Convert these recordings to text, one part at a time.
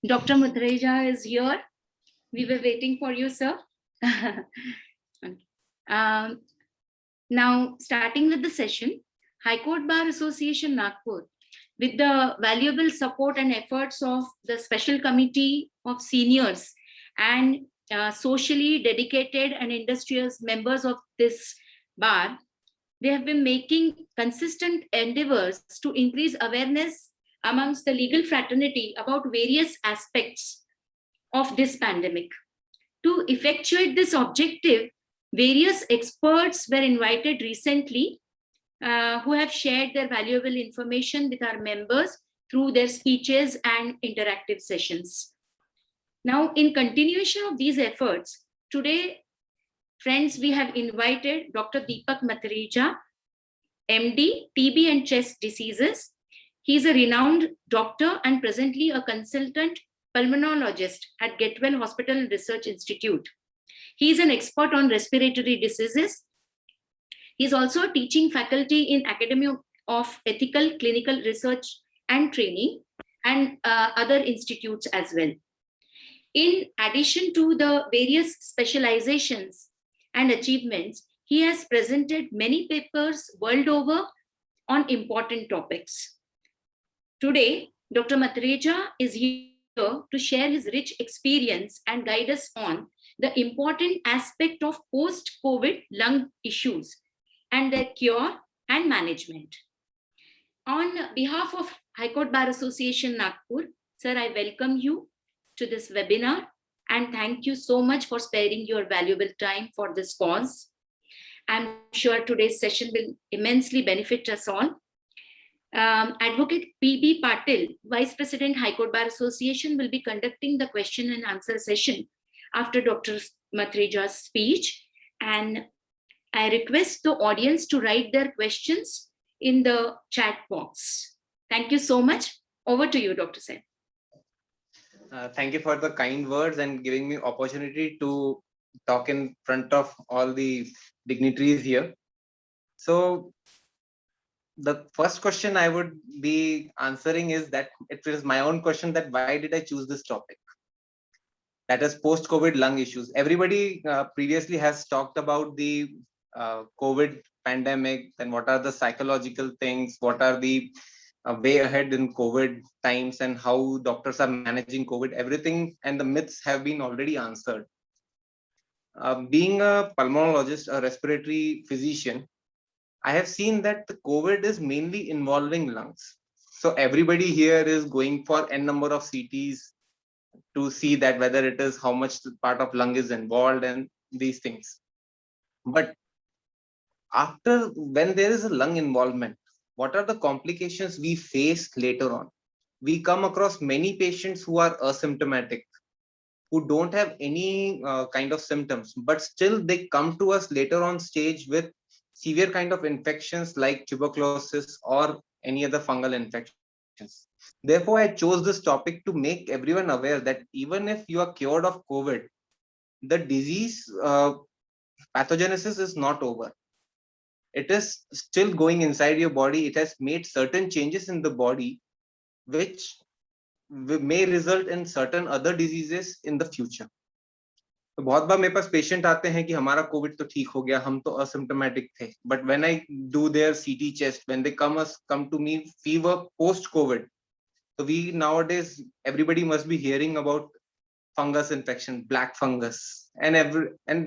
Dr. Mudreja is here. We were waiting for you, sir. um, Now, starting with the session, High Court Bar Association Nagpur, with the valuable support and efforts of the Special Committee of Seniors and socially dedicated and industrious members of this bar, they have been making consistent endeavors to increase awareness amongst the legal fraternity about various aspects of this pandemic. To effectuate this objective, various experts were invited recently who have shared their valuable information with our members through their speeches and interactive sessions. Now, in continuation of these efforts, today, friends, we have invited Dr. Deepak Matreja, MD, TB and chest diseases. He is a renowned doctor and presently a consultant pulmonologist at Getwell Hospital and Research Institute. He is an expert on respiratory diseases. He is also a teaching faculty in Academy of Ethical Clinical Research and Training and other institutes as well. In addition to the various specializations and achievements, he has presented many papers world over on important topics. Today, Dr. Matreja is here to share his rich experience and guide us on the important aspect of post-COVID lung issues and their cure and management. On behalf of High Court Bar Association Nagpur, sir, I welcome you to this webinar and thank you so much for sparing your valuable time for this cause. I'm sure today's session will immensely benefit us all. Advocate P.B. Patil, Vice President, High Court Bar Association, will be conducting the question and answer session after Dr. Matreja's speech. And I request the audience to write their questions in the chat box. Thank you so much. Over to you, Dr. Sen. Thank you for the kind words and giving me opportunity to talk in front of all the dignitaries here. So the first question I would be answering is that it is my own question, that why did I choose this topic? That is post-COVID lung issues. Everybody previously has talked about the COVID pandemic, and what are the psychological things, what are the way ahead in COVID times, and how doctors are managing COVID. Everything and the myths have been already answered. Being a pulmonologist, a respiratory physician, I have seen that the COVID is mainly involving lungs. So everybody here is going for n number of CTs to see that whether it is how much part of lung is involved and these things. But after, when there is a lung involvement, what are the complications we face later on? We come across many patients who are asymptomatic, who don't have any kind of symptoms, but still they come to us later on stage with severe kind of infections like tuberculosis or any other fungal infections. Therefore, I chose this topic to make everyone aware that even if you are cured of COVID, the disease pathogenesis is not over. It is still going inside your body. It has made certain changes in the body, which may result in certain other diseases in the future. तो बहुत बार मेरे पास patient आते हैं कि हमारा Covid तो ठीक हो गया, हम तो असिम्प्टोमेटिक थे, but when I do their CT chest, when they come to me fever post covid, so we nowadays everybody must be hearing about fungus infection, black fungus, and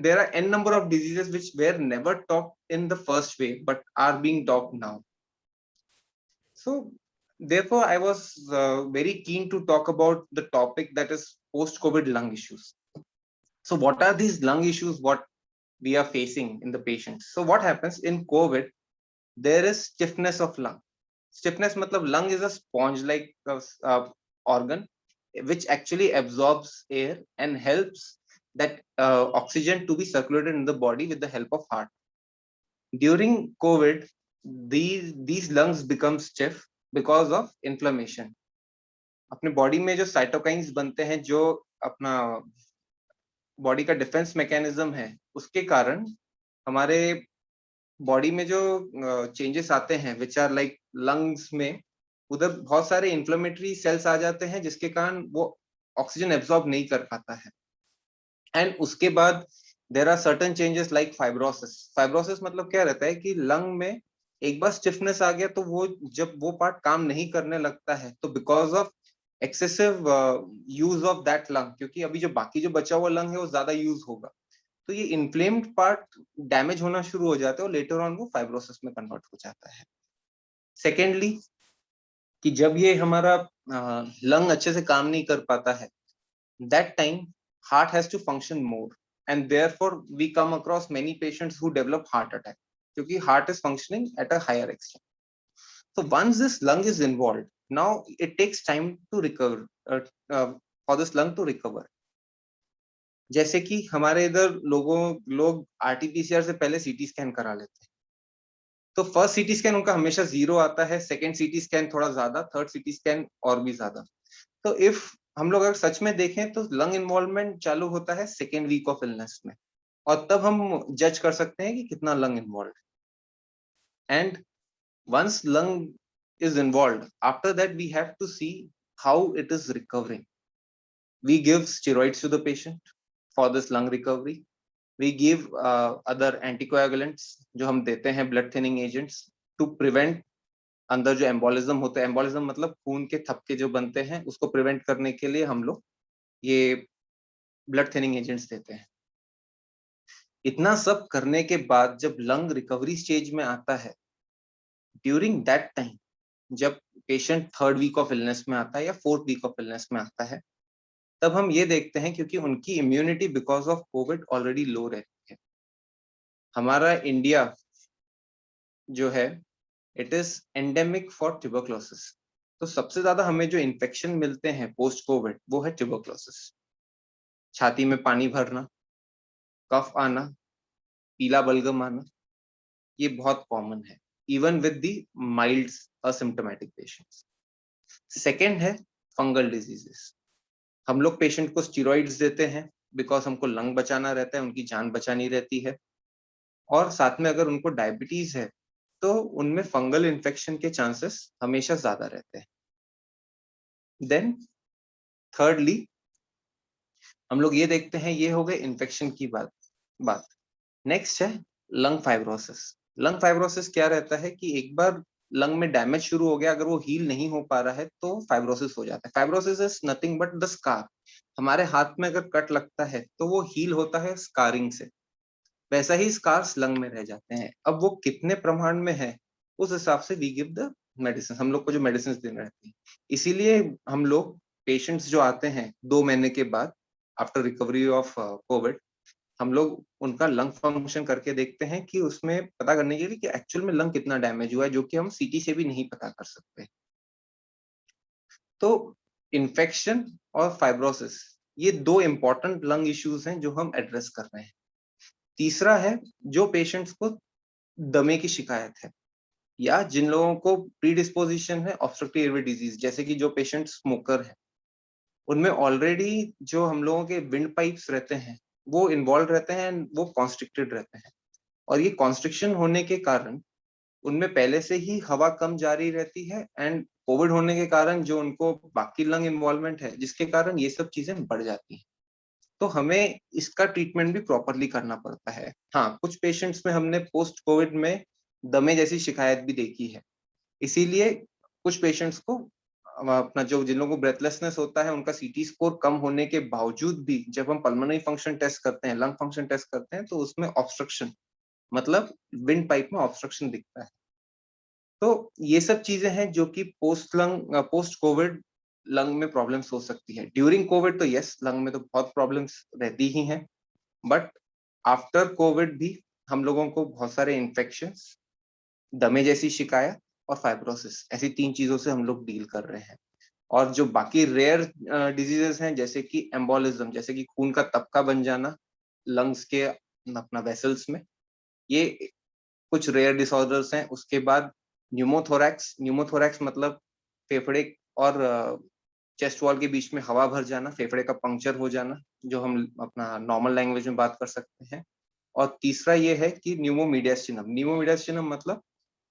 there are n number of diseases which were never talked in the first wave but are being talked now. So therefore I was very keen to talk about the topic that is post covid lung issues. So what are these lung issues what we are facing in the patients? So what happens in COVID? There is stiffness of lung. Stiffness matlab lung is a sponge-like organ which actually absorbs air and helps that oxygen to be circulated in the body with the help of heart. During COVID, these lungs become stiff because of inflammation. अपने body में जो cytokines बनते हैं, जो अपना body का defence mechanism है, उसके कारण हमारे बॉडी में जो चेंजेस आते हैं विच आर लाइक लंग्स में, उधर बहुत सारे इन्फ्लेमेटरी सेल्स आ जाते हैं जिसके कारण वो ऑक्सीजन एब्जॉर्ब नहीं कर पाता है। एंड उसके बाद there are certain changes like fibrosis. Fibrosis मतलब क्या रहता है कि लंग में एक बार स्टिफनेस आ गया तो वो जब वो पार्ट काम नहीं करने लगता है तो because of excessive use of that lung, क्योंकि अभी जो बाकी जो बचा हुआ लंग है वो ज्यादा यूज होगा, तो ये इन्फ्लेम्ड पार्ट डैमेज होना शुरू हो जाता है और लेटर ऑन वो फाइब्रोसिस में कन्वर्ट हो जाता है। सेकेंडली, कि जब ये हमारा लंग अच्छे से काम नहीं कर पाता है, that time heart has to function more, and therefore we come across many patients who develop heart attack क्योंकि heart is functioning at a higher extent. So once this lung is involved, now it takes time to recover, for this lung to recover. जैसे कि हमारे इधर लोग RTPCR से पहले CT scan करा लेते हैं, तो फर्स्ट सीटी स्कैन उनका हमेशा 0 आता है, सेकेंड सीटी स्कैन थोड़ा ज्यादा, थर्ड सीटी स्कैन और भी ज्यादा। तो इफ हम लोग अगर सच में देखें तो लंग इन्वॉल्वमेंट चालू होता है सेकेंड वीक ऑफ इलनेस में, और तब हम जज कर सकते हैं कि कितना लंग इन्वॉल्व है। And once lung is involved, after that we have to see how it is recovering. We give steroids to the patient for this lung recovery. We give other anticoagulants जो हम देते हैं, blood thinning agents to prevent अंदर जो embolism होता है, embolism मतलब खून के थपके जो बनते हैं उसको प्रिवेंट करने के लिए हम लोग ये ब्लड थिनिंग एजेंट्स देते हैं। इतना सब करने के बाद जब लंग रिकवरी स्टेज में आता है, ड्यूरिंग दैट टाइम जब patient third week of illness में आता है या फोर्थ वीक ऑफ इलनेस में आता है, तब हम ये देखते हैं क्योंकि उनकी immunity because of Covid already low रहती है। हमारा इंडिया जो है it is endemic for tuberculosis, तो सबसे ज्यादा हमें जो इन्फेक्शन मिलते हैं पोस्ट कोविड वो है ट्यूबरक्लोसिस। छाती में पानी भरना, कफ आना, पीला बलगम आना, ये बहुत कॉमन है even with the mild asymptomatic patients. Second है फंगल डिजीजेस। हम लोग पेशेंट को स्टीरॉइड्स देते हैं बिकॉज हमको लंग बचाना रहता है, उनकी जान बचानी रहती है, और साथ में अगर उनको डायबिटीज है तो उनमें फंगल इन्फेक्शन के चांसेस हमेशा ज्यादा रहते हैं। देन थर्डली हम लोग ये देखते हैं, ये हो गए इन्फेक्शन की बात। नेक्स्ट है लंग फाइब्रोसिस। लंग फाइब्रोसिस क्या रहता है कि एक बार लंग में डैमेज शुरू हो गया, अगर वो हील नहीं हो पा रहा है तो फाइब्रोसिस हो जाता है। Fibrosis is nothing but the scar. हमारे हाथ में अगर कट लगता है तो वो हील होता है स्कारिंग से, वैसा ही स्कार्स लंग में रह जाते हैं। अब वो कितने प्रमाण में है उस हिसाब से वी गिव द मेडिसिन, हम लोग को जो मेडिसिन देनी रहती है। इसीलिए हम लोग पेशेंट्स जो आते हैं 2 महीने के बाद आफ्टर रिकवरी ऑफ कोविड, हम लोग उनका लंग फंक्शन करके देखते हैं कि उसमें पता करने के लिए कि एक्चुअल में लंग कितना डैमेज हुआ है, जो कि हम सीटी से भी नहीं पता कर सकते। तो इन्फेक्शन और फाइब्रोसिस ये 2 इंपॉर्टेंट लंग इश्यूज हैं जो हम एड्रेस कर रहे हैं। तीसरा है जो पेशेंट्स को दमे की शिकायत है या जिन लोगों को प्रीडिस्पोजिशन है ऑब्स्ट्रक्टिव एयरवे डिजीज, जैसे कि जो पेशेंट स्मोकर है, उनमें ऑलरेडी जो हम लोगों के विंड पाइप्स रहते हैं वो इन्वॉल्व रहते हैं, वो कॉन्स्ट्रिक्टेड रहते हैं, और ये कॉन्स्ट्रिक्शन होने के कारण उनमें पहले से ही हवा कम जारी रहती है, एंड कोविड होने के कारण जो उनको बाकी लंग इन्वॉल्वमेंट है जिसके कारण ये सब चीजें बढ़ जाती हैं। तो हमें इसका ट्रीटमेंट भी प्रॉपरली करना पड़ता है। हाँ, कुछ पेशेंट्स में हमने पोस्ट कोविड में दमे जैसी शिकायत भी देखी है, इसीलिए कुछ पेशेंट्स को अपना जो जिन लोगों को ब्रेथलेसनेस होता है उनका सीटी स्कोर कम होने के बावजूद भी जब हम पल्मोनरी फंक्शन टेस्ट करते हैं, लंग फंक्शन टेस्ट करते हैं, तो उसमें ऑब्स्ट्रक्शन मतलब विंड पाइप में ऑब्स्ट्रक्शन दिखता है। तो ये सब चीजें हैं जो कि पोस्ट कोविड लंग में प्रॉब्लम्स हो सकती है। ड्यूरिंग कोविड तो यस, लंग में तो बहुत प्रॉब्लम्स रहती ही हैं, बट आफ्टर कोविड भी हम लोगों को बहुत सारे इन्फेक्शंस, दमे जैसी शिकायत और फाइब्रोसिस, ऐसी 3 चीजों से हम लोग डील कर रहे हैं। और जो बाकी रेयर डिजीजेस हैं जैसे कि एम्बोलिज्म, जैसे कि खून का तबका बन जाना लंग्स के अपना वेसल्स में, ये कुछ रेयर डिसऑर्डर्स हैं। उसके बाद न्यूमोथोरैक्स मतलब फेफड़े और चेस्ट वॉल के बीच में हवा भर जाना, फेफड़े का पंक्चर हो जाना, जो हम अपना नॉर्मल लैंग्वेज में बात कर सकते हैं। और तीसरा ये है कि न्यूमोमीडियासिनम मतलब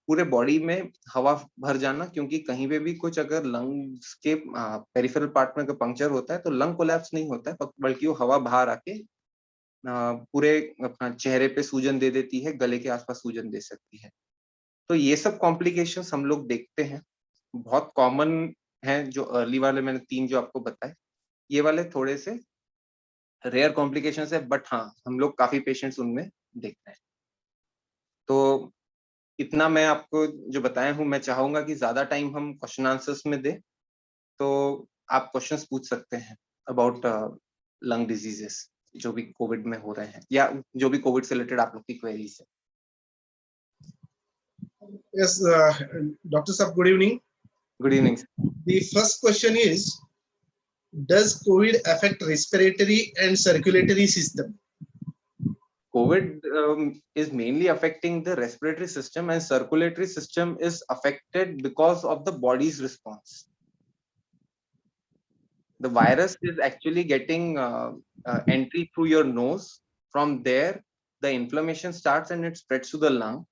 पूरे बॉडी में हवा भर जाना, क्योंकि कहीं पे भी कुछ अगर लंग्स के पेरिफेरल पार्ट में पंक्चर होता है तो लंग कोलैप्स नहीं होता है, बल्कि वो हवा बाहर आके पूरे अपना चेहरे पे सूजन दे देती है, गले के आसपास सूजन दे सकती है। तो ये सब कॉम्प्लिकेशंस हम लोग देखते हैं, बहुत कॉमन है। जो अर्ली वाले मैंने 3 जो आपको बताए, ये वाले थोड़े से रेयर कॉम्प्लिकेशंस है, बट हाँ हम लोग काफी पेशेंट्स उनमें देखते हैं। तो इतना मैं आपको जो बताया हूँ, मैं चाहूंगा कि ज्यादा टाइम हम क्वेश्चन आंसर्स में दे, तो आप क्वेश्चंस पूछ सकते हैं अबाउट लंग डिजीजेस जो भी कोविड में हो रहे हैं, या जो भी कोविड से रिलेटेड आप लोग की क्वेरीज है। Yes, Dr. Sab, good evening. Good evening. The first question is, does COVID affect respiratory and circulatory system? COVID is mainly affecting the respiratory system, and circulatory system is affected because of the body's response. The virus is actually getting entry through your nose. From there, the inflammation starts and it spreads to the lung.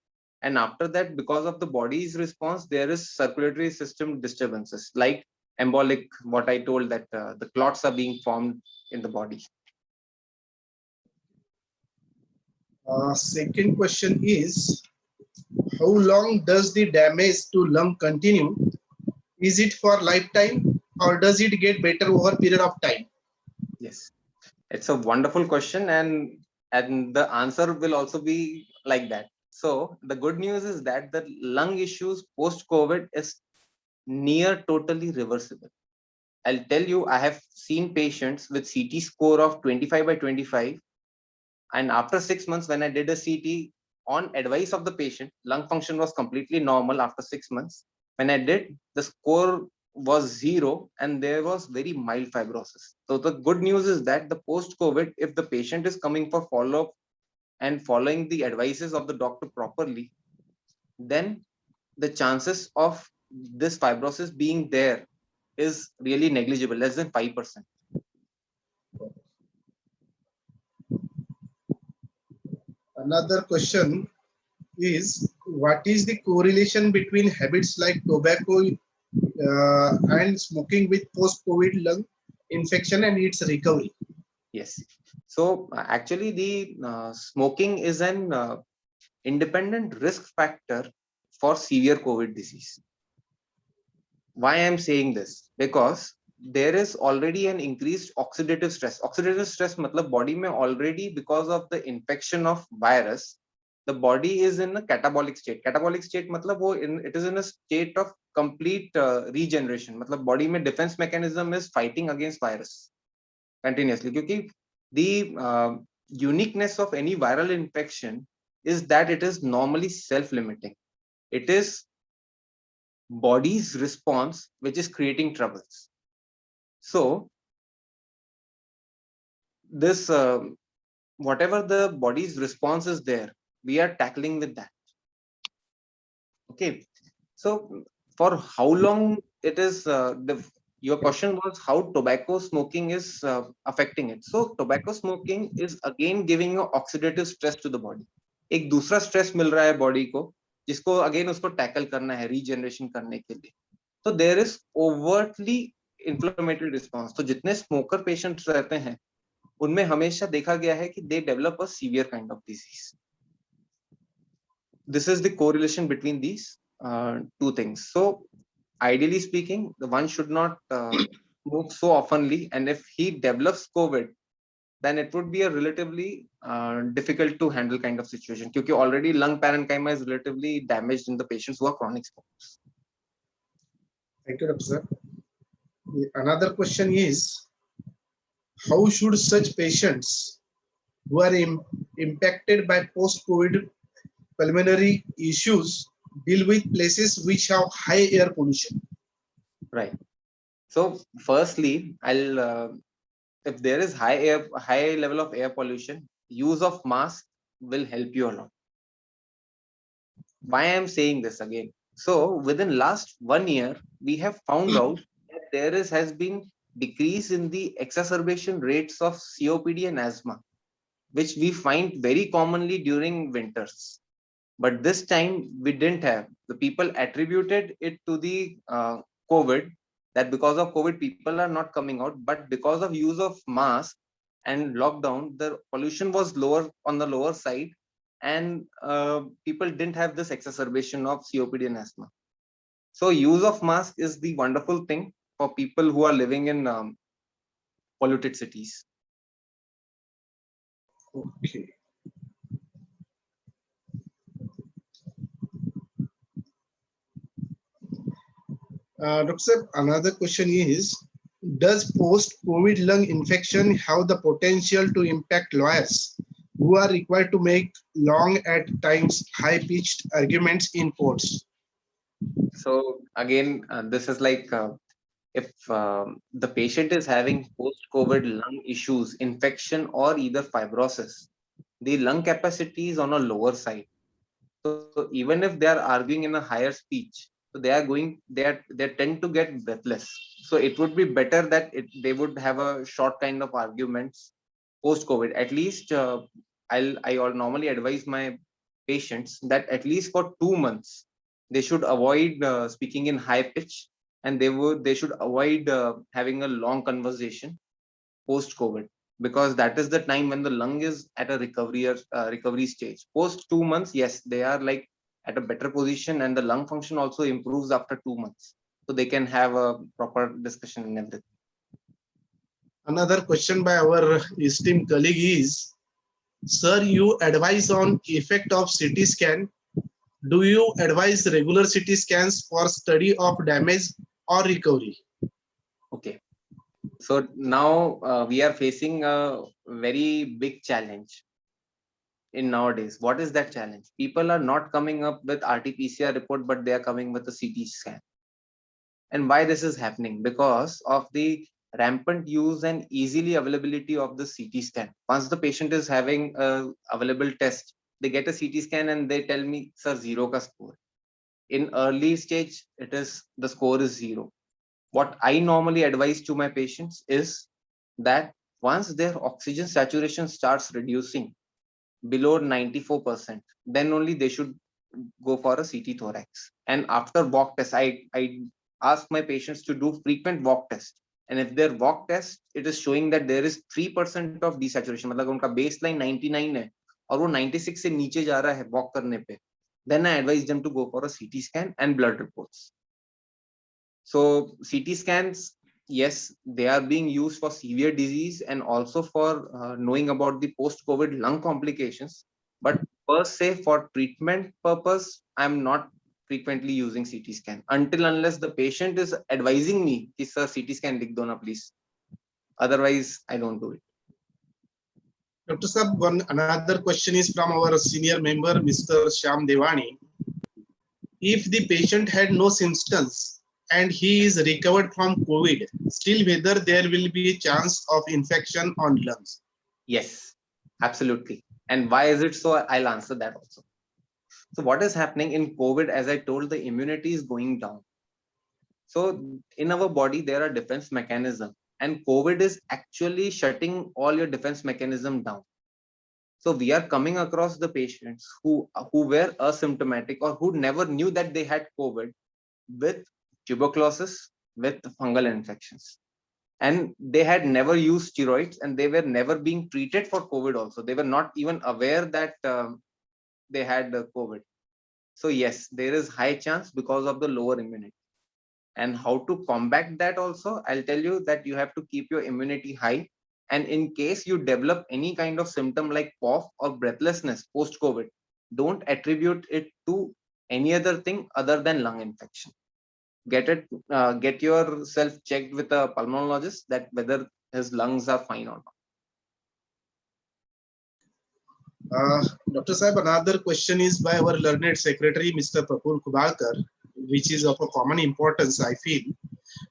And after that, because of the body's response, there is circulatory system disturbances like embolic, what I told, that the clots are being formed in the body. Second question is, how long does the damage to lung continue? Is it for lifetime or does it get better over a period of time? Yes, it's a wonderful question, and the answer will also be like that. So the good news is that the lung issues post COVID is near totally reversible. I'll tell you, I have seen patients with CT score of 25 by 25, and after 6 months, when I did a CT on advice of the patient, lung function was completely normal after 6 months. When I did, the score was 0 and there was very mild fibrosis. So the good news is that the post-COVID, if the patient is coming for follow-up and following the advices of the doctor properly, then the chances of this fibrosis being there is really negligible, less than 5%. Another question is, what is the correlation between habits like tobacco and smoking with post-COVID lung infection and its recovery? Yes. So actually, the smoking is an independent risk factor for severe COVID disease. Why I'm saying this? Because there is already an increased oxidative stress. Oxidative stress matlab body mein already, because of the infection of virus, the body is in a catabolic state. Catabolic state matlab it is in a state of complete regeneration. Matlab body mein defense mechanism is fighting against virus continuously. Because the uniqueness of any viral infection is that it is normally self-limiting. It is body's response which is creating troubles. So this whatever the body's response is there, we are tackling with that. Okay, so for how long it is your question was how tobacco smoking is affecting it. So tobacco smoking is again giving a oxidative stress to the body. एक दूसरा stress मिल रहा है body को, जिसको again उसको tackle करना है regeneration करने के लिए. तो there is overtly inflammatory response. तो जितने स्मोकर पेशेंट्स रहते हैं उनमें हमेशा देखा गया है कि they develop a severe kind of disease. This is the correlation between these two things. So ideally speaking, the one should not smoke so oftenly, and if he develops COVID, then it would be a relatively difficult to handle kind of situation, because already lung parenchyma is relatively damaged in the patients who are chronic smokers. Thank you, Dr. Sir. Another question is, how should such patients who are impacted by post-COVID pulmonary issues deal with places which have high air pollution? Right. So firstly, I'll if there is high level of air pollution, use of mask will help you a lot. Why I'm saying this again? So within last 1 year, we have found out that there has been decrease in the exacerbation rates of COPD and asthma, which we find very commonly during winters. But this time we didn't have. The people attributed it to the COVID, that because of COVID, people are not coming out, but because of use of mask and lockdown, the pollution was lower on the lower side, and people didn't have this exacerbation of COPD and asthma. So use of mask is the wonderful thing for people who are living in polluted cities. Okay. Dr. Sir, another question is, does post-COVID lung infection have the potential to impact lawyers who are required to make long, at times high-pitched arguments in courts? So again, this is like if the patient is having post-COVID lung issues, infection, or either fibrosis, the lung capacity is on a lower side. So even if they are arguing in a higher speech, so they tend to get breathless. So it would be better that they would have a short kind of arguments post-COVID. At least I normally advise my patients that at least for 2 months they should avoid speaking in high pitch, and they should avoid having a long conversation post COVID, because that is the time when the lung is at a recovery stage. Post 2 months, yes, they are like at a better position, and the lung function also improves after 2 months, so they can have a proper discussion and everything. Another question by our esteemed colleague is, sir, you advise on effect of CT scan. Do you advise regular CT scans for study of damage or recovery? Okay, so now we are facing a very big challenge in nowadays. What is that challenge? People are not coming up with RT-PCR report, but they are coming with a CT scan. And why this is happening? Because of the rampant use and easily availability of the CT scan. Once the patient is having a available test, they get a CT scan and they tell me, sir, zero ka score. In early stage, the score is zero. What I normally advise to my patients is that once their oxygen saturation starts reducing below 94%, then only they should go for a CT thorax. And after walk test, I ask my patients to do frequent walk test. And if their walk test, it is showing that there is 3% of desaturation, मतलब उनका baseline 99 है और वो 96 से नीचे जा रहा है walk करने पे, then I advise them to go for a CT scan and blood reports. So CT scans, yes, they are being used for severe disease and also for knowing about the post-COVID lung complications. But per se, for treatment purpose, I'm not frequently using CT scan until unless the patient is advising me, sir, CT scan lik do na, please. Otherwise, I don't do it. Dr. Sab, another question is from our senior member, Mr. Shyam Devani. If the patient had no symptoms and he is recovered from COVID, still whether there will be a chance of infection on lungs? Yes, absolutely. And why is it so? I'll answer that also. So what is happening in COVID, as I told, the immunity is going down. So in our body, there are defense mechanisms, and COVID is actually shutting all your defense mechanism down. So we are coming across the patients who were asymptomatic or who never knew that they had COVID with tuberculosis, with fungal infections. And they had never used steroids, and they were never being treated for COVID also. They were not even aware that they had COVID. So yes, there is high chance because of the lower immunity. And how to combat that also, I'll tell you that you have to keep your immunity high. And in case you develop any kind of symptom like cough or breathlessness post-COVID, don't attribute it to any other thing other than lung infection. Get yourself checked with a pulmonologist that whether his lungs are fine or not. Dr. Saib, another question is by our learned secretary, Mr. Praful Kubalkar, which is of a common importance, I feel.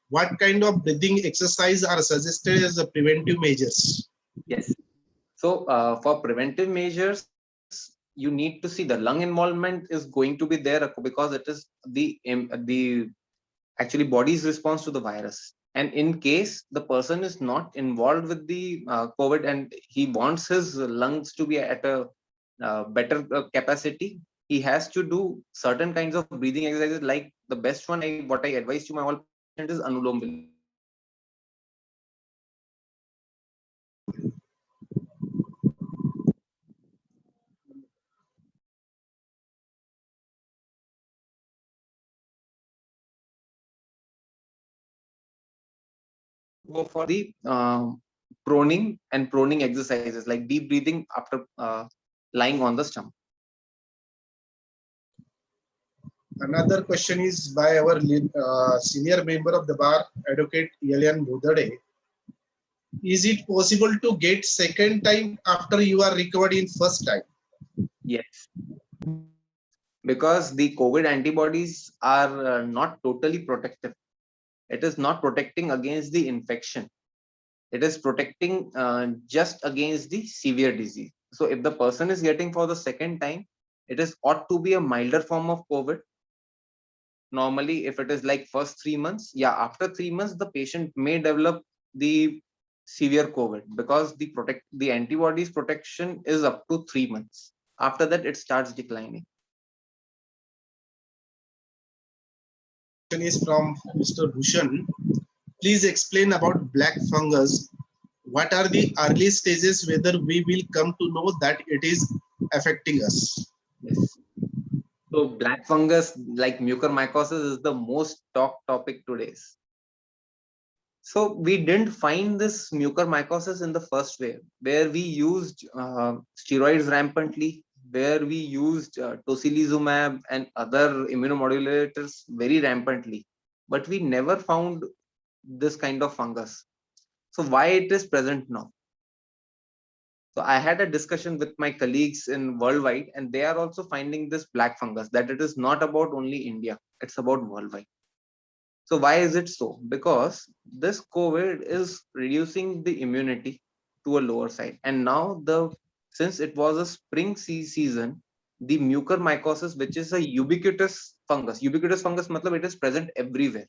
What kind of breathing exercise are suggested as a preventive measures? Yes. So for preventive measures, you need to see the lung involvement is going to be there because it is the actually body's response to the virus. And in case the person is not involved with the COVID and he wants his lungs to be at a better capacity, he has to do certain kinds of breathing exercises. Like the best one, what I advise to my all patients is Anulom Vilom. Go for the proning and proning exercises like deep breathing after lying on the stomach. Another question is by our senior member of the bar, Advocate Yalian Budade. Is it possible to get second time after you are recovered in first time? Yes, because the COVID antibodies are not totally protective. It is not protecting against the infection. It is protecting just against the severe disease. So if the person is getting for the second time, it is ought to be a milder form of COVID. Normally, if it is like first 3 months, yeah, after 3 months, the patient may develop the severe COVID because the antibodies protection is up to 3 months. After that, it starts declining. Question is from Mr. Bhushan. Please explain about black fungus. What are the early stages whether we will come to know that it is affecting us? Yes. So black fungus like mucormycosis is the most talked topic today. So we didn't find this mucormycosis in the first wave, where we used steroids rampantly, where we used tocilizumab and other immunomodulators very rampantly, but we never found this kind of fungus. So why it is present now? So I had a discussion with my colleagues in worldwide, and they are also finding this black fungus, that it is not about only India, it's about worldwide. So why is it so? Because this COVID is reducing the immunity to a lower side. And now since it was a spring season, the mucormycosis, which is a ubiquitous fungus matlab it is present everywhere.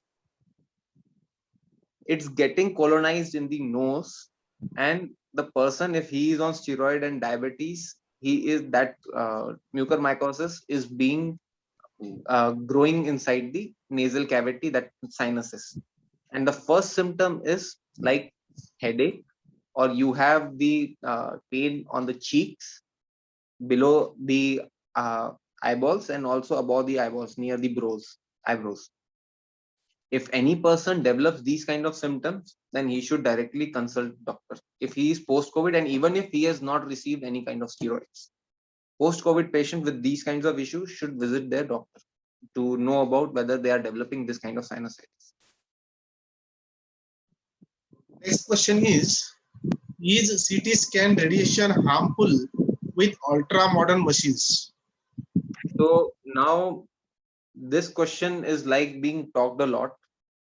It's getting colonized in the nose, and the person, if he is on steroid and diabetes, he is that mucormycosis is being growing inside the nasal cavity, that sinuses. And the first symptom is like headache, or you have the pain on the cheeks, below the eyeballs, and also above the eyeballs near the eyebrows. If any person develops these kind of symptoms, then he should directly consult doctor if he is post COVID, and even if he has not received any kind of steroids. Post COVID patient with these kinds of issues should visit their doctor to know about whether they are developing this kind of sinusitis. Next question is CT scan radiation harmful with ultra modern machines? So now this question is like being talked a lot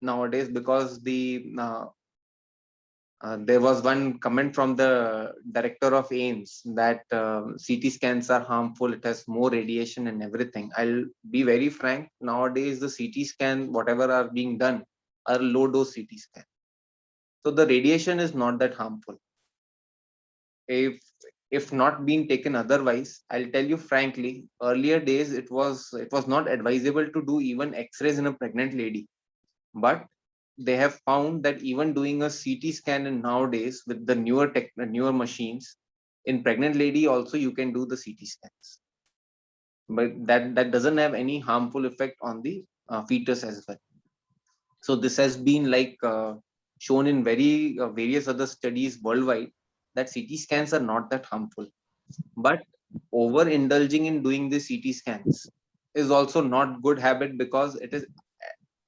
nowadays, because there was one comment from the director of AIIMS that CT scans are harmful, it has more radiation and everything. I'll be very frank, nowadays the CT scan, whatever are being done, are low dose CT scan. So the radiation is not that harmful. If not being taken otherwise, I'll tell you frankly, earlier days it was not advisable to do even X-rays in a pregnant lady. But they have found that even doing a CT scan in nowadays with the newer machines, in pregnant lady also you can do the CT scans. But that doesn't have any harmful effect on the fetus as well. So this has been like shown in various other studies worldwide, that CT scans are not that harmful. But over indulging in doing the CT scans is also not good habit, because it is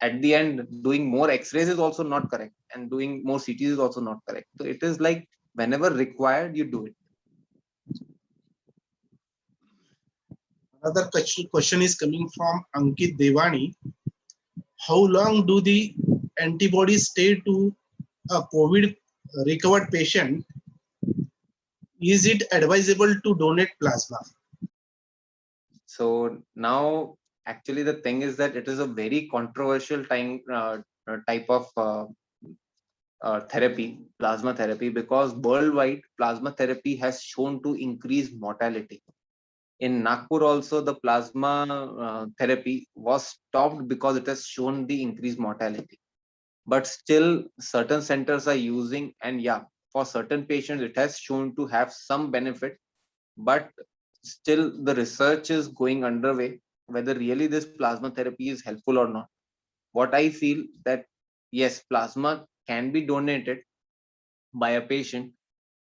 at the end doing more X-rays is also not correct, and doing more CTs is also not correct. So it is like whenever required, you do it. Another question is coming from Ankit Devani. How long do the antibodies stay to a COVID recovered patient? Is it advisable to donate plasma? So now, actually, the thing is that it is a very controversial type of therapy, plasma therapy, because worldwide plasma therapy has shown to increase mortality. In Nagpur also, the plasma therapy was stopped because it has shown the increased mortality. But still, certain centers are using, and yeah, for certain patients, it has shown to have some benefit. But still, the research is going underway whether really this plasma therapy is helpful or not. What I feel that yes, plasma can be donated by a patient,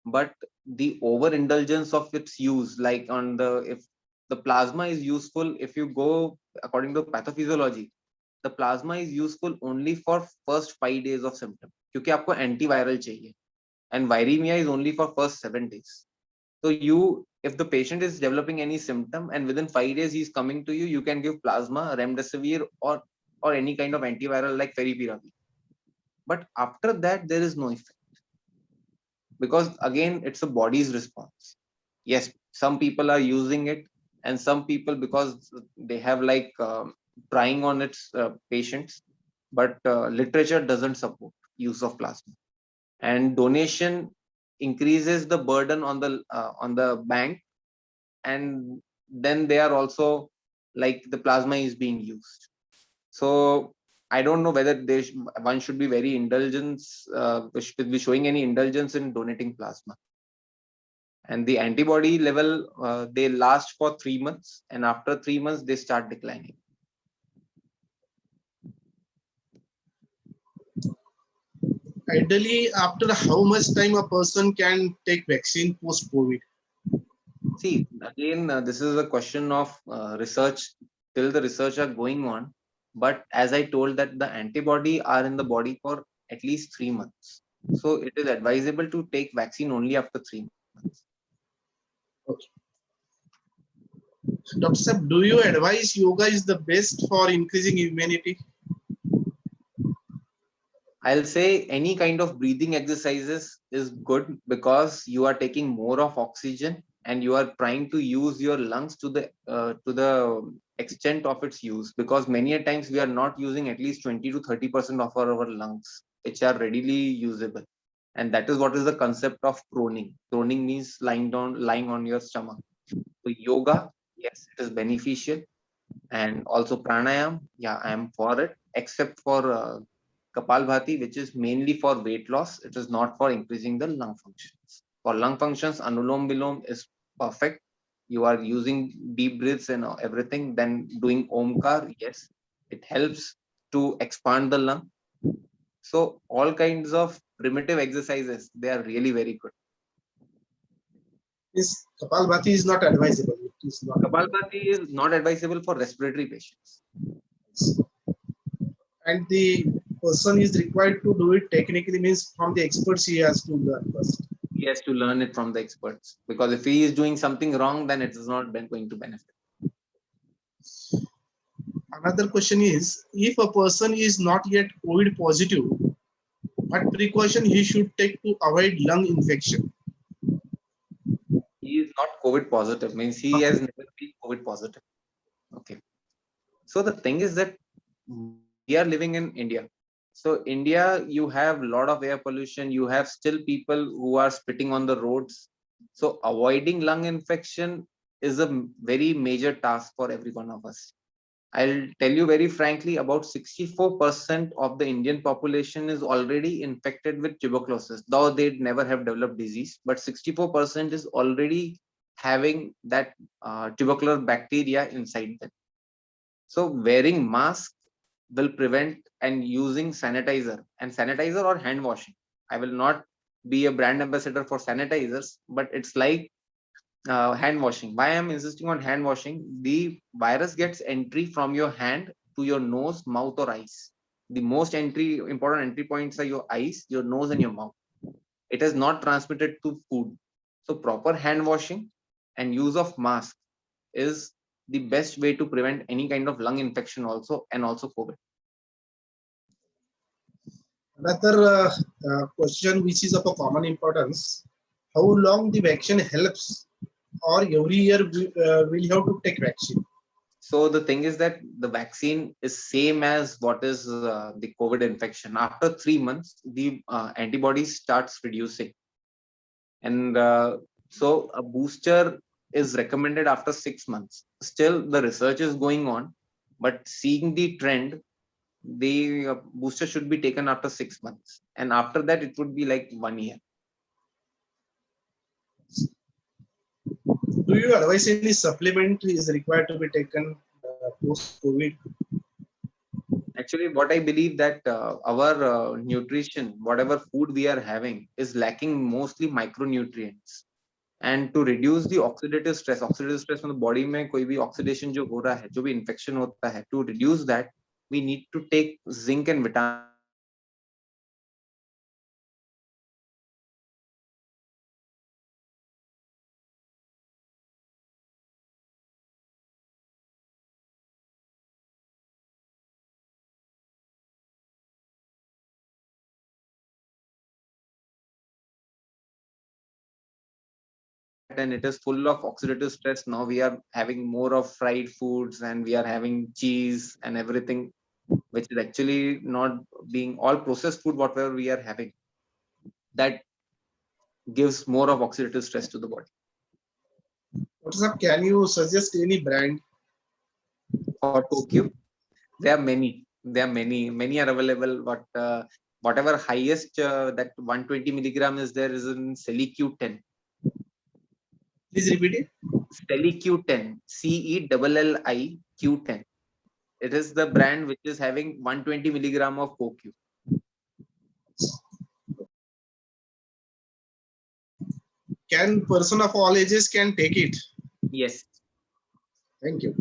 but the overindulgence of its use, like on the if the plasma is useful, if you go according to pathophysiology, the plasma is useful only for first 5 days of symptom, क्योंकि आपको antiviral चाहिए, and viremia is only for first 7 days. So you, if the patient is developing any symptom and within 5 days he's coming to you, you can give plasma, remdesivir, or any kind of antiviral like favipiravir. But after that, there is no effect, because again, it's a body's response. Yes, some people are using it, and some people, because they have like trying on its patients, but literature doesn't support use of plasma, and donation increases the burden on the bank, and then they are also like the plasma is being used. So I don't know whether one should be very indulgence, should be showing any indulgence in donating plasma. And the antibody level, they last for 3 months, and after 3 months they start declining. Ideally, after how much time a person can take vaccine post COVID? See, again, this is a question of research. Till the research are going on, but as I told that the antibody are in the body for at least 3 months, so it is advisable to take vaccine only after 3 months. Okay. Dr. Sab, do you advise yoga is the best for increasing immunity? I'll say any kind of breathing exercises is good, because you are taking more of oxygen and you are trying to use your lungs to the extent of its use, because many a times we are not using at least 20 to 30% of our lungs, which are readily usable. And that is what is the concept of proning. Proning means lying down, lying on your stomach. So yoga, yes, it is beneficial. And also pranayam, yeah, I am for it, except for Kapalbhati, which is mainly for weight loss. It is not for increasing the lung functions. For lung functions, Anulom Vilom is perfect. You are using deep breaths and everything. Then doing Omkar, yes, it helps to expand the lung. So all kinds of primitive exercises, they are really very good. Is Kapalbhati is not advisable. It is not. Kapalbhati is not advisable for respiratory patients. And the person is required to do it technically, means from the experts he has to learn first. He has to learn it from the experts, because if he is doing something wrong, then it is not going to benefit. Another question is, if a person is not yet COVID positive, what precaution he should take to avoid lung infection? He is not COVID positive, means he has never been COVID positive. Okay. So the thing is that we are living in India. So India, you have a lot of air pollution. You have still people who are spitting on the roads. So avoiding lung infection is a very major task for every one of us. I'll tell you very frankly, about 64% of the Indian population is already infected with tuberculosis, though they'd never have developed disease, but 64% is already having that tubercular bacteria inside them. So wearing mask will prevent, and using sanitizer or hand washing. I will not be a brand ambassador for sanitizers, but it's like hand washing. Why I'm insisting on hand washing? The virus gets entry from your hand to your nose, mouth, or eyes. The most important entry points are your eyes, your nose, and your mouth. It is not transmitted to food. So proper hand washing and use of mask is the best way to prevent any kind of lung infection also, and also COVID. Another question which is of a common importance, how long the vaccine helps, or every year will have to take vaccine? So the thing is that the vaccine is same as what is the COVID infection. After 3 months, the antibodies starts reducing, and so a booster is recommended after 6 months. Still, the research is going on, but seeing the trend, the booster should be taken after 6 months, and after that, it would be like 1 year. Do you advise any supplement is required to be taken post-COVID? Actually, what I believe that our nutrition, whatever food we are having, is lacking mostly micronutrients. And to reduce the oxidative stress from the body में कोई भी oxidation जो हो रहा है, जो भी infection होता है, to reduce that, we need to take zinc and vitamin. And it is full of oxidative stress. Now we are having more of fried foods and we are having cheese and everything, which is actually not being all processed food, whatever we are having, that gives more of oxidative stress to the body. What's up? Can you suggest any brand? For CoQ, there are many. Many are available, but whatever highest that 120 milligram is there is in CeliQ10. Please repeat it. CeliQ10, CELLIQ10. It is the brand which is having 120 milligram of CoQ. Can person of all ages can take it? Yes. Thank you.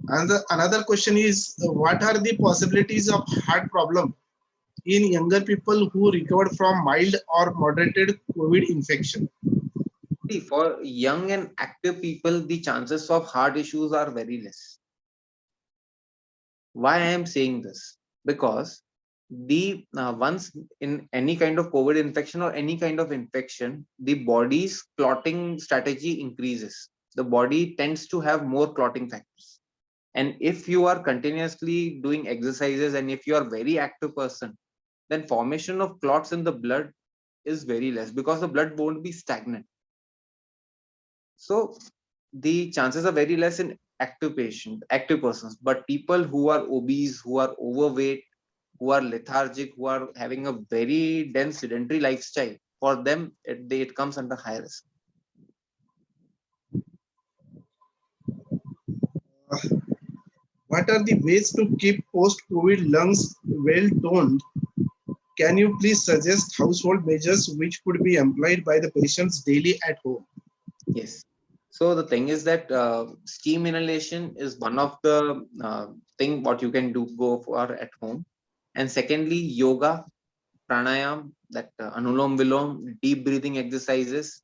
And another question is, what are the possibilities of heart problem in younger people who recovered from mild or moderated COVID infection? See, for young and active people, the chances of heart issues are very less. Why I am saying this? Because the once in any kind of COVID infection or any kind of infection, the body's clotting strategy increases. The body tends to have more clotting factors. And if you are continuously doing exercises and if you are very active person, then formation of clots in the blood is very less because the blood won't be stagnant. So the chances are very less in active persons, but people who are obese, who are overweight, who are lethargic, who are having a very dense sedentary lifestyle, for them it comes under high risk. What are the ways to keep post-COVID lungs well toned? Can you please suggest household measures which could be employed by the patients daily at home? Yes. So the thing is that steam inhalation is one of the thing what you can go for at home. And secondly, yoga, pranayam, that anulom vilom, deep breathing exercises.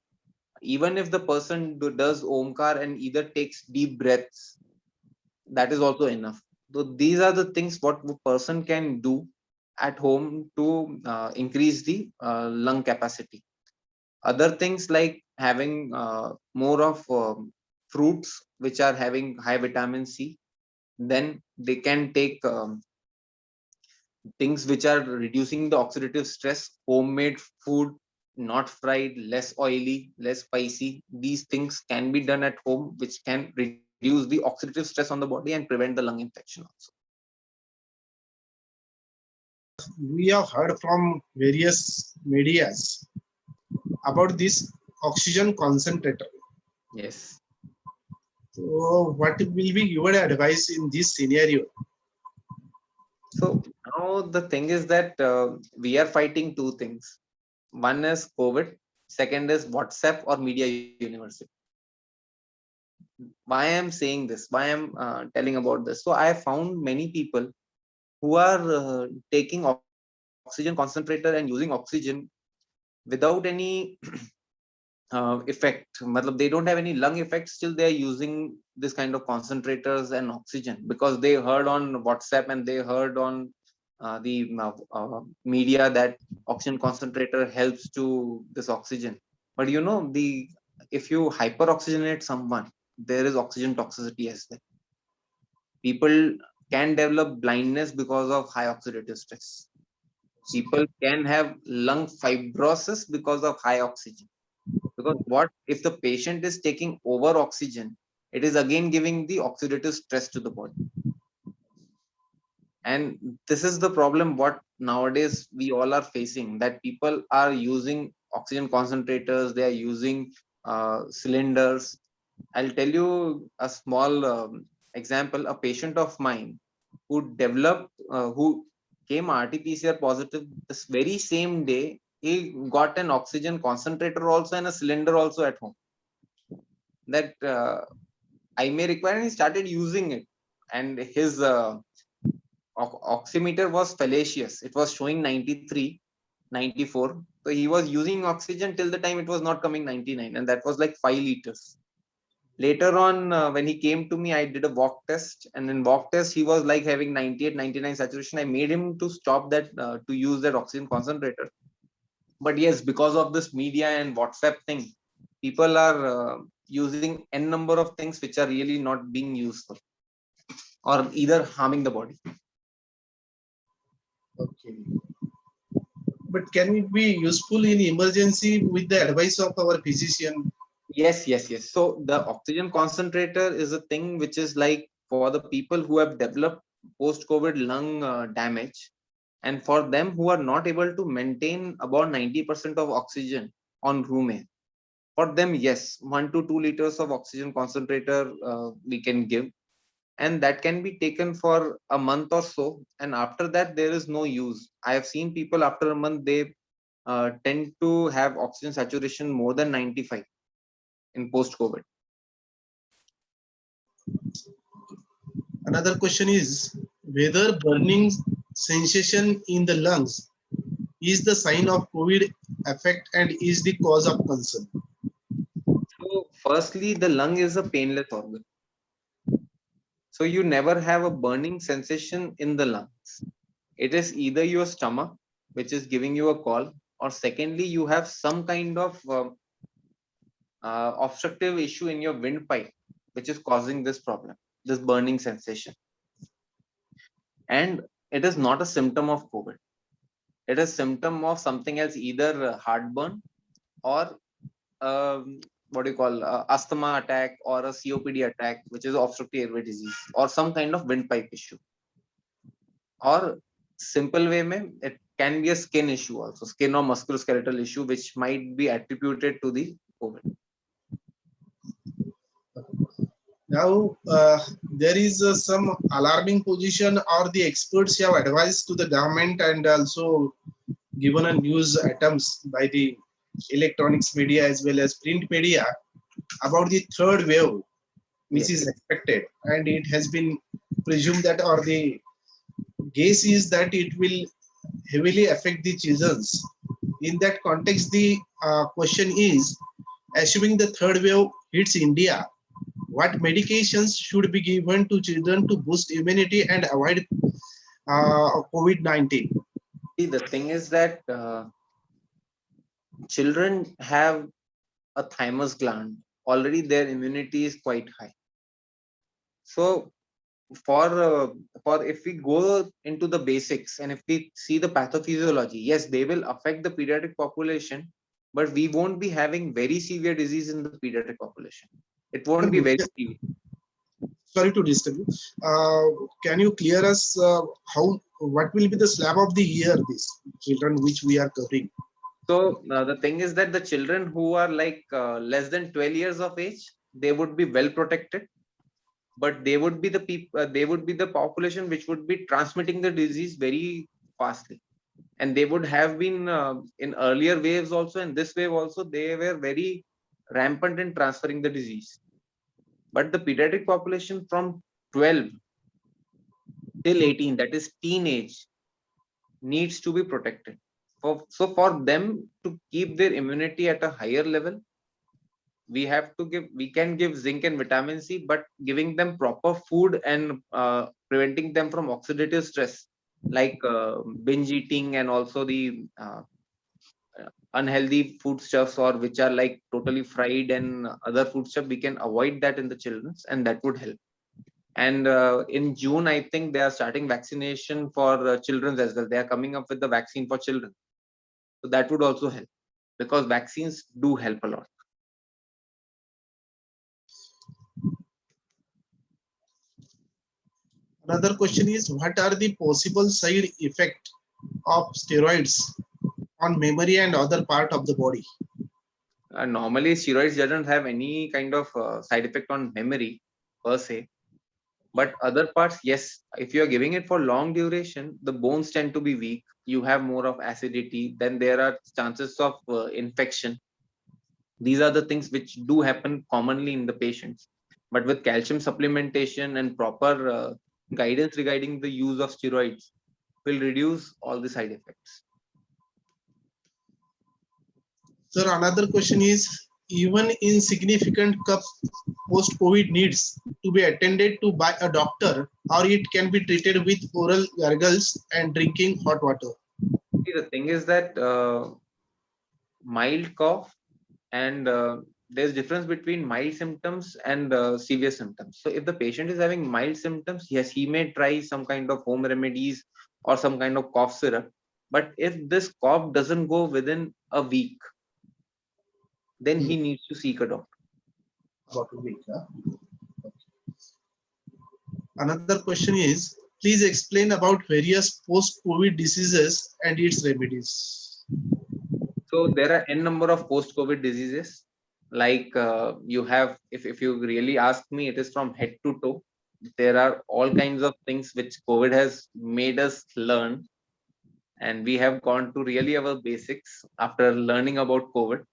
Even if the person does omkar and either takes deep breaths, that is also enough. So these are the things what a person can do at home to increase the lung capacity. Other things like having more of fruits which are having high vitamin C, then they can take things which are reducing the oxidative stress, homemade food, not fried, less oily, less spicy. These things can be done at home, which can reduce the oxidative stress on the body and prevent the lung infection also. We have heard from various medias about this oxygen concentrator. Yes. So what will be your advice in this scenario? So now the thing is that we are fighting two things. One is COVID, second is WhatsApp or media university. Why I am saying this, why I am telling about this. So I found many people who are taking oxygen concentrator and using oxygen without any effect. They don't have any lung effect, still they are using this kind of concentrators and oxygen because they heard on WhatsApp and they heard on the media that oxygen concentrator helps to this oxygen. But you know, if you hyperoxygenate someone, there is oxygen toxicity as well. People can develop blindness because of high oxidative stress. People can have lung fibrosis because of high oxygen, Because what if the patient is taking over oxygen, it is again giving the oxidative stress to the body. And this is the problem what nowadays we all are facing, that people are using oxygen concentrators, they are using cylinders. I'll tell you a small example. A patient of mine who developed, who came RT-PCR positive, this very same day, he got an oxygen concentrator also and a cylinder also at home. That I may require, and he started using it. And his oximeter was fallacious. It was showing 93, 94. So he was using oxygen till the time it was not coming 99, and that was like 5 liters. Later on, when he came to me, I did a walk test, and in walk test, he was like having 98, 99 saturation. I made him to stop that, to use that oxygen concentrator. But yes, because of this media and WhatsApp thing, people are using n number of things which are really not being useful or either harming the body. Okay. But can it be useful in emergency with the advice of our physician? Yes, yes, yes. So the oxygen concentrator is a thing which is like for the people who have developed post-COVID lung damage, and for them who are not able to maintain about 90% of oxygen on room air. For them, yes, 1 to 2 liters of oxygen concentrator we can give, and that can be taken for a month or so. And after that, there is no use. I have seen people after a month, they tend to have oxygen saturation more than 95 in post-COVID. Another question is whether burning sensation in the lungs is the sign of COVID effect and is the cause of concern. So, firstly, the lung is a painless organ. So, you never have a burning sensation in the lungs. It is either your stomach, which is giving you a call, or secondly, you have some kind of obstructive issue in your windpipe, which is causing this problem, this burning sensation. And it is not a symptom of COVID. It is symptom of something else, either heartburn or what do you call asthma attack or a COPD attack, which is obstructive airway disease, or some kind of windpipe issue. Or simple way mein, it can be a skin issue also, skin or musculoskeletal issue, which might be attributed to the COVID. Now, there is some alarming position or the experts have advised to the government and also given a news items by the electronics media as well as print media about the third wave, which Yes. is expected. And it has been presumed that, or the guess is that it will heavily affect the children's. In that context, the question is, assuming the third wave hits India, what medications should be given to children to boost immunity and avoid COVID-19? See, the thing is that children have a thymus gland. Already their immunity is quite high. So for if we go into the basics and if we see the pathophysiology, yes, they will affect the pediatric population, but we won't be having very severe disease in the pediatric population. It won't be very severe. Sorry to disturb you. Can you clear us what will be the slab of the year these children which we are covering? So the thing is that the children who are like less than 12 years of age, they would be well protected, but they would be the people, they would be the population which would be transmitting the disease very fastly, and they would have been in earlier waves also, and this wave also they were very rampant in transferring the disease. But the pediatric population from 12 till 18, that is teenage, needs to be protected. So for them to keep their immunity at a higher level, we can give zinc and vitamin C, but giving them proper food and preventing them from oxidative stress, like binge eating and also the unhealthy foodstuffs, or which are like totally fried and other foodstuff, we can avoid that in the children's, and that would help. And in June, I think they are starting vaccination for children as well. They are coming up with the vaccine for children, so that would also help, because vaccines do help a lot. Another question is, what are the possible side effect of steroids on memory and other part of the body? Normally, steroids doesn't have any kind of side effect on memory per se, but other parts, yes. If you are giving it for long duration, the bones tend to be weak. You have more of acidity. Then there are chances of infection. These are the things which do happen commonly in the patients. But with calcium supplementation and proper guidance regarding the use of steroids, will reduce all the side effects. Sir, another question is, even insignificant cup post-COVID needs to be attended to by a doctor, or it can be treated with oral gargles and drinking hot water. See, the thing is that mild cough and there's difference between mild symptoms and severe symptoms. So if the patient is having mild symptoms, yes, he may try some kind of home remedies or some kind of cough syrup. But if this cough doesn't go within a week, then he needs to seek a doctor. About a week, huh? Another question is, please explain about various post-COVID diseases and its remedies. So there are n number of post-COVID diseases. Like you have, if you really ask me, it is from head to toe. There are all kinds of things which COVID has made us learn, and we have gone to really our basics after learning about COVID,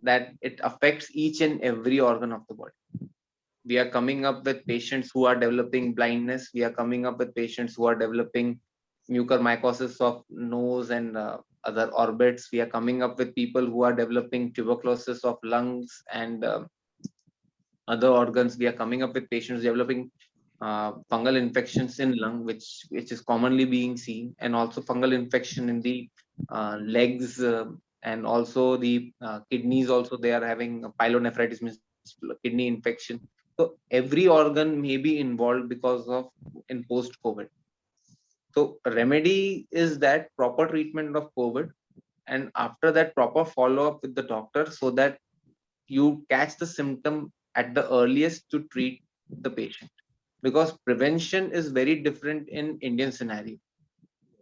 that it affects each and every organ of the body. We are coming up with patients who are developing blindness. We are coming up with patients who are developing mucormycosis of nose and other orbits. We are coming up with people who are developing tuberculosis of lungs and other organs. We are coming up with patients developing fungal infections in lung, which is commonly being seen, and also fungal infection in the legs, and also the kidneys. Also, they are having pyelonephritis, means kidney infection. So every organ may be involved because of in post-COVID. So remedy is that proper treatment of COVID, and after that proper follow-up with the doctor, so that you catch the symptom at the earliest to treat the patient. Because prevention is very different in Indian scenario.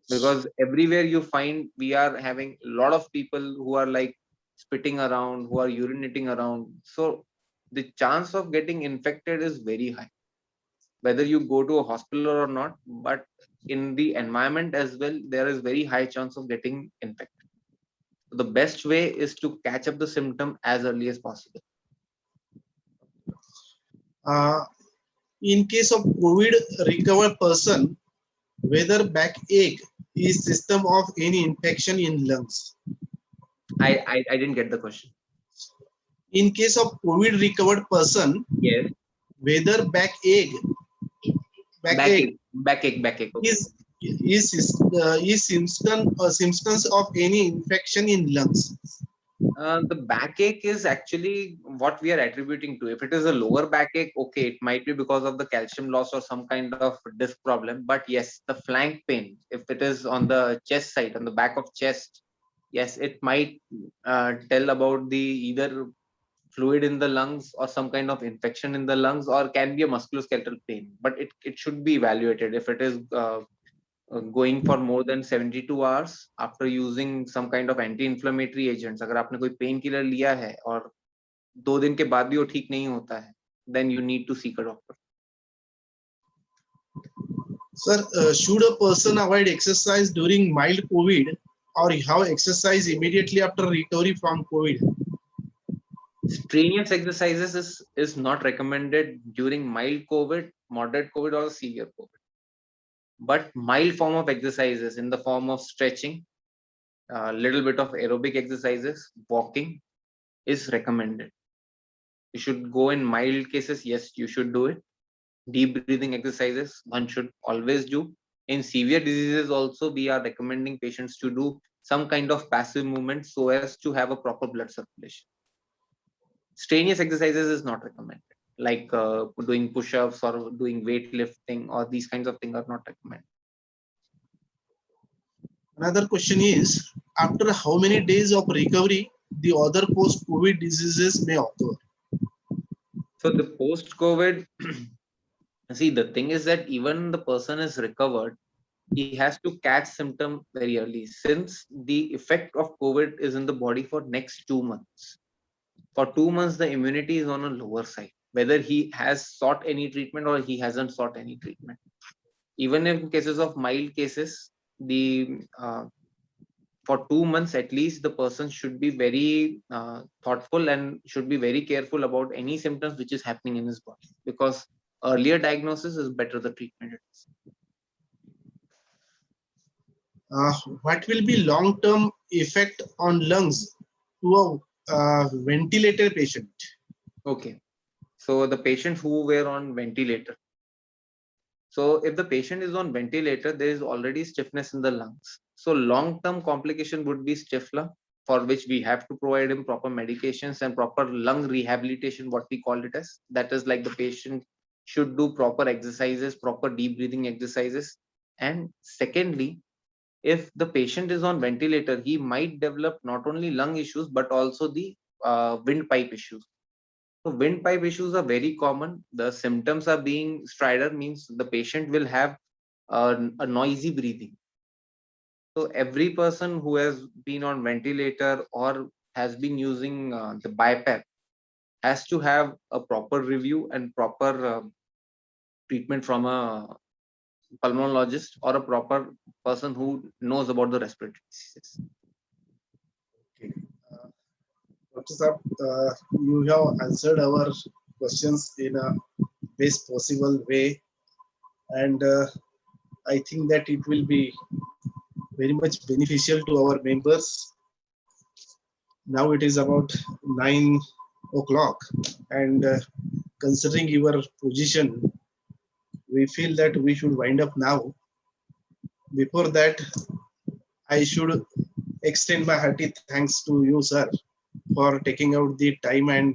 Because everywhere you find, we are having a lot of people who are like spitting around, who are urinating around. So the chance of getting infected is very high, whether you go to a hospital or not. But in the environment as well, there is very high chance of getting infected. So the best way is to catch up the symptom as early as possible. In case of COVID recovered person, whether backache is system of any infection in lungs. I didn't get the question. In case of COVID recovered person, Yes. whether backache Backache. Okay. is symptoms of any infection in lungs. The backache is actually what we are attributing to. If it is a lower backache, okay, it might be because of the calcium loss or some kind of disc problem. But yes, the flank pain, if it is on the chest side, on the back of chest, yes, it might tell about the either fluid in the lungs or some kind of infection in the lungs, or can be a musculoskeletal pain. But it should be evaluated. If it is going for more than 72 hours after using some kind of anti-inflammatory agents, अगर आपने कोई pain killer लिया है और 2 दिन के बाद भी वो ठीक नहीं होता है, then you need to seek a doctor. Sir, should a person avoid exercise during mild COVID, or how exercise immediately after recovery from COVID? Strenuous exercises is not recommended during mild COVID, moderate COVID, or severe COVID. But mild form of exercises in the form of stretching, a little bit of aerobic exercises, walking is recommended. You should go in mild cases, yes, you should do it. Deep breathing exercises, one should always do. In severe diseases also, we are recommending patients to do some kind of passive movement so as to have a proper blood circulation. Strenuous exercises is not recommended, like doing push-ups or doing weightlifting, or these kinds of things are not recommended. Another question is, after how many days of recovery the other post-COVID diseases may occur? So the post-COVID, See, the thing is that even the person is recovered, he has to catch symptom very early, since the effect of COVID is in the body for next 2 months. For 2 months, the immunity is on a lower side, whether he has sought any treatment or he hasn't sought any treatment. Even in cases of mild cases, the for 2 months at least, the person should be very thoughtful and should be very careful about any symptoms which is happening in his body, because earlier diagnosis is better the treatment it is. What will be long-term effect on lungs to a ventilator patient? Okay, so the patients who were on ventilator. So if the patient is on ventilator, there is already stiffness in the lungs. So long-term complication would be stiff lung, for which we have to provide him proper medications and proper lung rehabilitation, what we call it as. That is like the patient should do proper exercises, proper deep breathing exercises. And secondly, if the patient is on ventilator, he might develop not only lung issues, but also the windpipe issues. So windpipe issues are very common. The symptoms are being stridor, means the patient will have a noisy breathing. So every person who has been on ventilator or has been using the BiPAP has to have a proper review and proper treatment from a pulmonologist or a proper person who knows about the respiratory diseases. Okay. Dr. Saab, you have answered our questions in a best possible way, and I think that it will be very much beneficial to our members. Now it is about 9 o'clock, and considering your position, we feel that we should wind up now. Before that, I should extend my hearty thanks to you, sir, for taking out the time and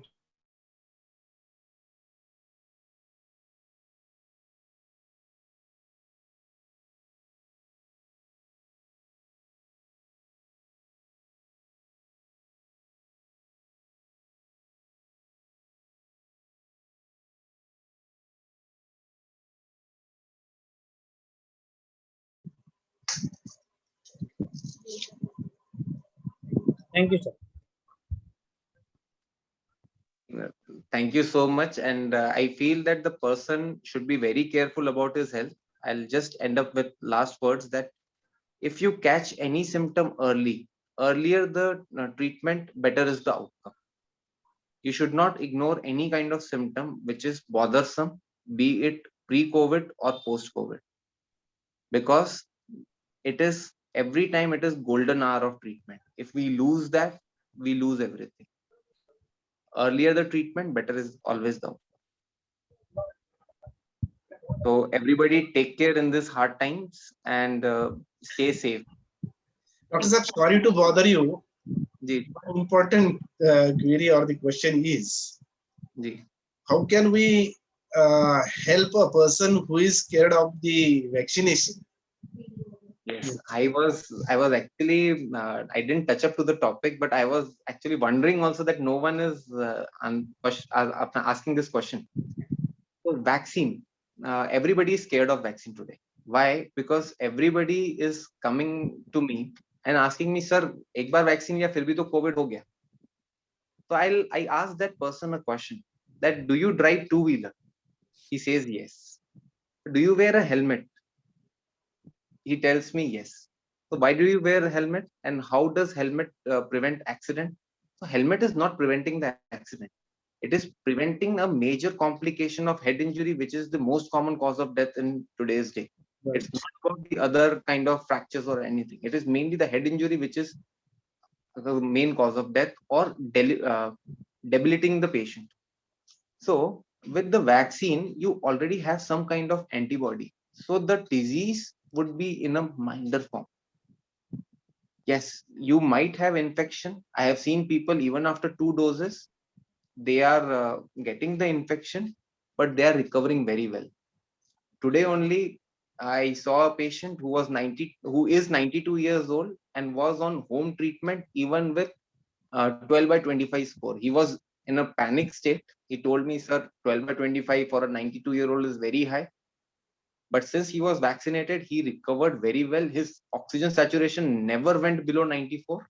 Thank you, sir. Thank you so much. And I feel that the person should be very careful about his health. I'll just end up with last words that if you catch any symptom early, earlier the treatment, better is the outcome. You should not ignore any kind of symptom which is bothersome, be it pre-COVID or post-COVID, because it is every time it is golden hour of treatment. If we lose that, we lose everything. Earlier the treatment, better is always the outcome. So everybody take care in this hard times and stay safe. Dr. Saab, sorry to bother you. Ji, One important query or the question is, ji. how can we help a person who is scared of the vaccination? Yes, I was actually I didn't touch up to the topic, but I was actually wondering also that no one is asking this question. So vaccine, everybody is scared of vaccine today. Why? Because everybody is coming to me and asking me, sir, एक बार vaccine लिया फिर भी तो COVID हो गया. So I ask that person a question that do you drive two-wheeler? He says yes. Do you wear a helmet? He tells me yes. So why do you wear a helmet? And how does helmet prevent accident? So helmet is not preventing the accident. It is preventing a major complication of head injury, which is the most common cause of death in today's day. Right. It's not about the other kind of fractures or anything. It is mainly the head injury, which is the main cause of death or debilitating the patient. So with the vaccine, you already have some kind of antibody. So the disease would be in a milder form. Yes, you might have infection. I have seen people even after 2 doses, they are getting the infection, but they are recovering very well. Today only, I saw a patient who is 92 years old and was on home treatment even with 12/25 score. He was in a panic state. He told me, sir, 12/25 for a 92-year-old is very high. But since he was vaccinated, he recovered very well. His oxygen saturation never went below 94.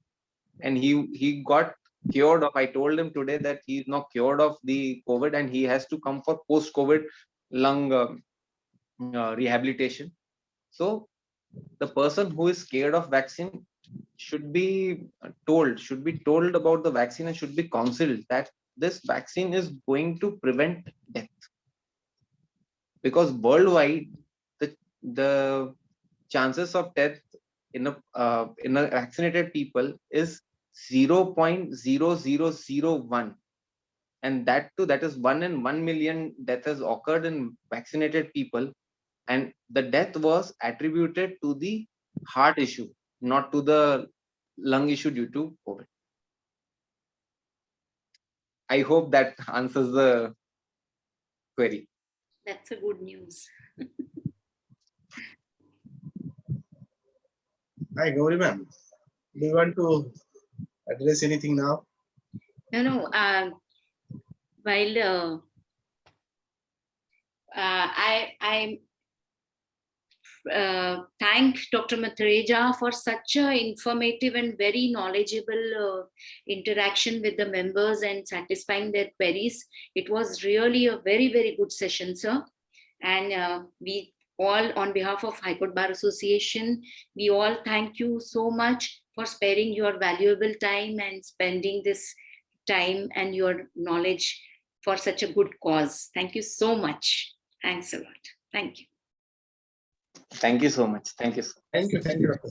And he got cured of. I told him today that he's not cured of the COVID and he has to come for post-COVID lung rehabilitation. So the person who is scared of vaccine should be told about the vaccine and should be counseled that this vaccine is going to prevent death. Because worldwide, the chances of death in a vaccinated people is 0.0001, and that is 1 in 1 million death has occurred in vaccinated people, and the death was attributed to the heart issue, not to the lung issue due to COVID. I hope that answers the query. That's a good news. Hi, Gauri ma'am. Do you want to address anything now? No. While I thank Dr. Mathreja for such a informative and very knowledgeable interaction with the members and satisfying their queries. It was really a very, very good session, sir. And we all, on behalf of High Court Bar Association, we all thank you so much for sparing your valuable time and spending this time and your knowledge for such a good cause. Thank you so much. Thanks a lot. Thank you. Thank you so much. Thank you. Thank you, doctor.